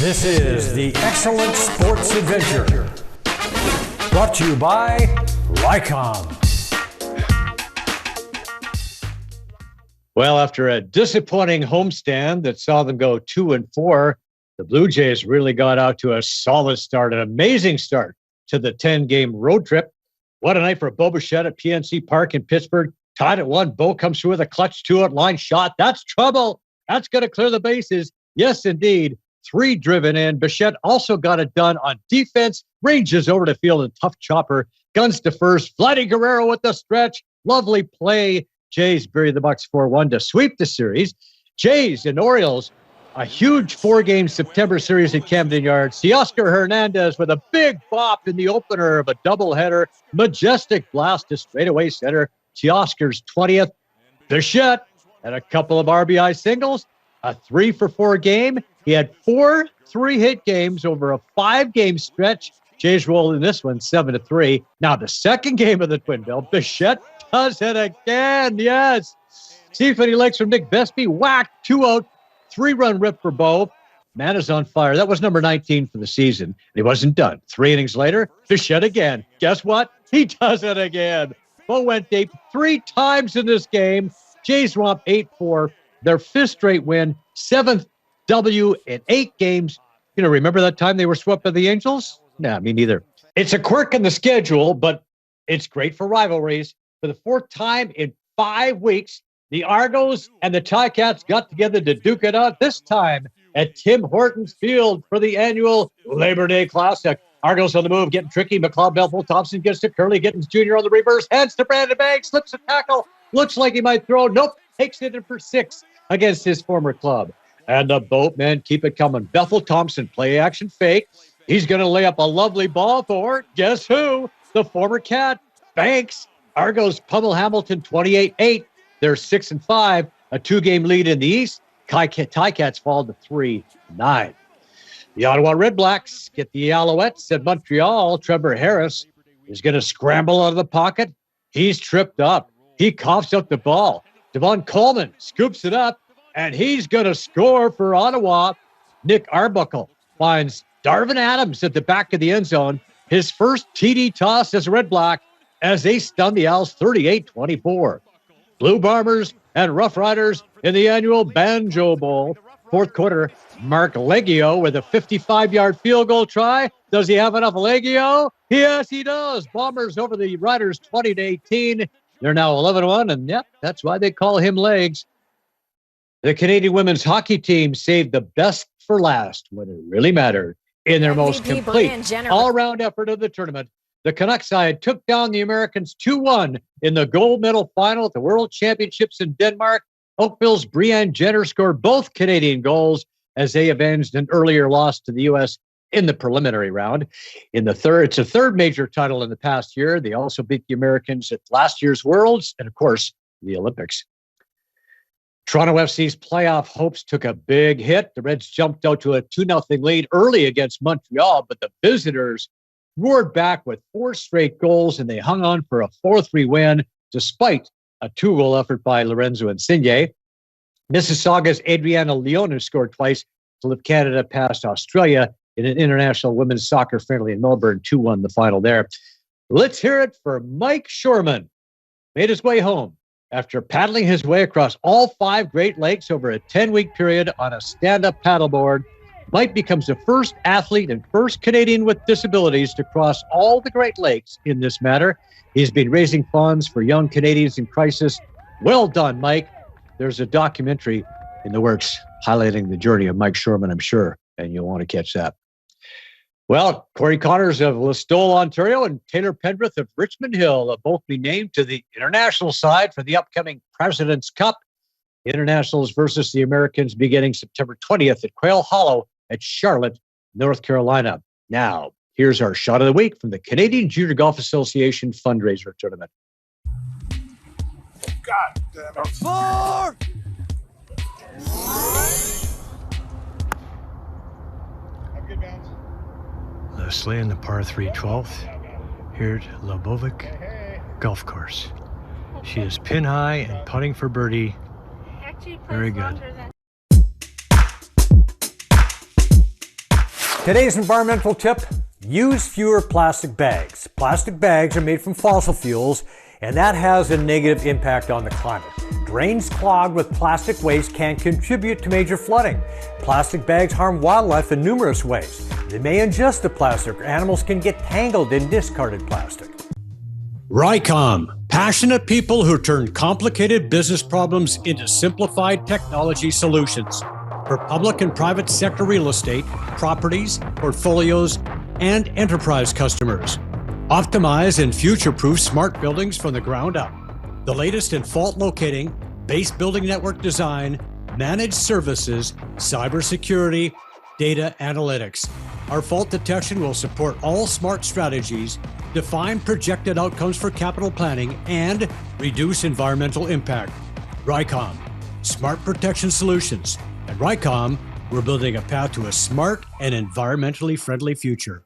This is the Excellent Sports Adventure, brought to you by Lycom. Well, after a disappointing homestand that saw them go 2-4, the Blue Jays really got out to a solid start, an amazing start to the 10-game road trip. What a night for Bo Bichette at PNC Park in Pittsburgh. Tied at 1. Bo comes through with a clutch 2-out line shot. That's trouble. That's going to clear the bases. Yes, indeed. 3 driven in. Bichette also got it done on defense. Ranges over the field and tough chopper. Guns to first. Vladdy Guerrero with the stretch. Lovely play. Jays bury the Bucks 4-1 to sweep the series. Jays and Orioles, a huge 4-game September series at Camden Yards. Teoscar Hernandez with a big bop in the opener of a doubleheader. Majestic blast to straightaway center. Teoscar's 20th. Bichette had a couple of RBI singles. A 3-for-4 game. He had 4 3-hit games over a 5-game stretch. Jays rolled in this one 7-3. Now the second game of the Twin Bill, Bichette does it again. Yes. See if any legs from Nick Vespi. Whack, 2-out, 3-run rip for Bo. Man is on fire. That was number 19 for the season. And he wasn't done. 3 innings later, Bichette again. Guess what? He does it again. Bo went deep 3 times in this game. Jays romp 8-4. Their 5th straight win, 7th W in 8 games. You know, remember that time they were swept by the Angels? Nah, me neither. It's a quirk in the schedule, but it's great for rivalries. For the 4th time in 5 weeks, the Argos and the Ticats got together to duke it out, this time at Tim Hortons Field for the annual Labor Day Classic. Argos on the move, getting tricky. McLeod, Belfort, Thompson gets to Curley. Gittins Jr. on the reverse. Hands to Brandon Banks. Slips a tackle. Looks like he might throw. Nope. Takes it in for 6 against his former club. And the Boatmen keep it coming. Bethel Thompson, play action fake. He's going to lay up a lovely ball for, guess who? The former Cat, Banks. Argos pummel Hamilton 28-8. They're 6-5, a 2-game lead in the East. Ticats fall to 3-9. The Ottawa Red Blacks get the Alouettes at Montreal. Trevor Harris is going to scramble out of the pocket. He's tripped up. He coughs up the ball. Devon Coleman scoops it up, and he's going to score for Ottawa. Nick Arbuckle finds Darvin Adams at the back of the end zone. His first TD toss as a Red Black as they stun the Owls 38-24. Blue Bombers and Rough Riders in the annual Banjo Bowl. 4th quarter, Mark Leggio with a 55-yard field goal try. Does he have enough Leggio? Yes, he does. Bombers over the Riders 20-18. They're now 11-1, and yep, that's why they call him Legs. The Canadian women's hockey team saved the best for last when it really mattered. In their most complete all-around effort of the tournament, the Canucks side took down the Americans 2-1 in the gold medal final at the World Championships in Denmark. Oakville's Brianne Jenner scored both Canadian goals as they avenged an earlier loss to the U.S. in the preliminary round. It's a 3rd major title in the past year. They also beat the Americans at last year's Worlds and, of course, the Olympics. Toronto FC's playoff hopes took a big hit. The Reds jumped out to a 2-0 lead early against Montreal, but the visitors roared back with 4 straight goals, and they hung on for a 4-3 win despite a 2-goal effort by Lorenzo Insigne. Mississauga's Adriana Leone scored twice to lift Canada past Australia in an international women's soccer friendly in Melbourne. 2-1 the final there. Let's hear it for Mike Shorman. Made his way home after paddling his way across all 5 Great Lakes over a 10-week period on a stand-up paddleboard. Mike becomes the first athlete and first Canadian with disabilities to cross all the Great Lakes in this matter. He's been raising funds for young Canadians in crisis. Well done, Mike. There's a documentary in the works highlighting the journey of Mike Shorman, I'm sure, and you'll want to catch that. Well, Corey Connors of Listowel, Ontario, and Taylor Pendrith of Richmond Hill have both been named to the international side for the upcoming President's Cup. Internationals versus the Americans beginning September 20th at Quail Hollow at Charlotte, North Carolina. Now, here's our shot of the week from the Canadian Junior Golf Association fundraiser tournament. God damn it. 4! Have a good bounce. Leslie in the par 3 12th here at Lebovic Golf Course. She is pin high and putting for birdie. Very good. Today's environmental tip, use fewer plastic bags. Plastic bags are made from fossil fuels, and that has a negative impact on the climate. Drains clogged with plastic waste can contribute to major flooding. Plastic bags harm wildlife in numerous ways. They may ingest the plastic, or animals can get tangled in discarded plastic. Rycom, passionate people who turn complicated business problems into simplified technology solutions for public and private sector real estate, properties, portfolios, and enterprise customers. Optimize and future-proof smart buildings from the ground up. The latest in fault locating, base building network design, managed services, cybersecurity, data analytics. Our fault detection will support all smart strategies, define projected outcomes for capital planning, and reduce environmental impact. Rycom, smart protection solutions. At Rycom, we're building a path to a smart and environmentally friendly future.